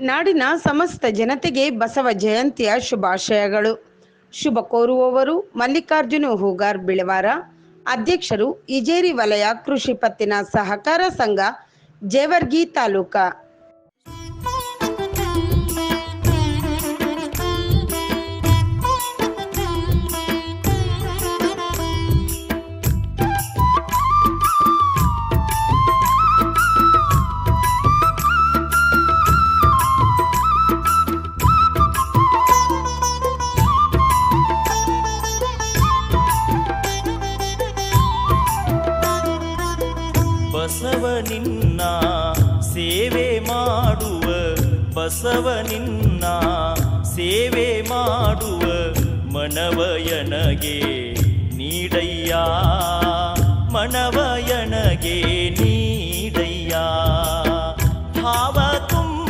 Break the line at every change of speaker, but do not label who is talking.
ನಾಡಿನ ಸಮಸ್ತ ಜನತೆಗೆ ಬಸವ ಜಯಂತಿಯ ಶುಭಾಶಯಗಳು. ಶುಭ ಕೋರುವವರು ಮಲ್ಲಿಕಾರ್ಜುನ ಹೂಗಾರ್ ಬಿಳವಾರ, ಅಧ್ಯಕ್ಷರು ಇಜೇರಿ ವಲಯ ಕೃಷಿ ಪತ್ತಿನ ಸಹಕಾರ ಸಂಘ, ಜೇವರ್ಗಿ ತಾಲೂಕಾ.
ಬಸವನಿನ್ನ ಸೇವೆ ಮಾಡುವ, ಬಸವನಿನ್ನ ಸೇವೆ ಮಾಡುವ ಮನವಯನಗೆ ನೀಡಯ್ಯ, ಮನವಯನಗೆ ನೀಡಯ್ಯ. ಭಾವ ತುಂಬ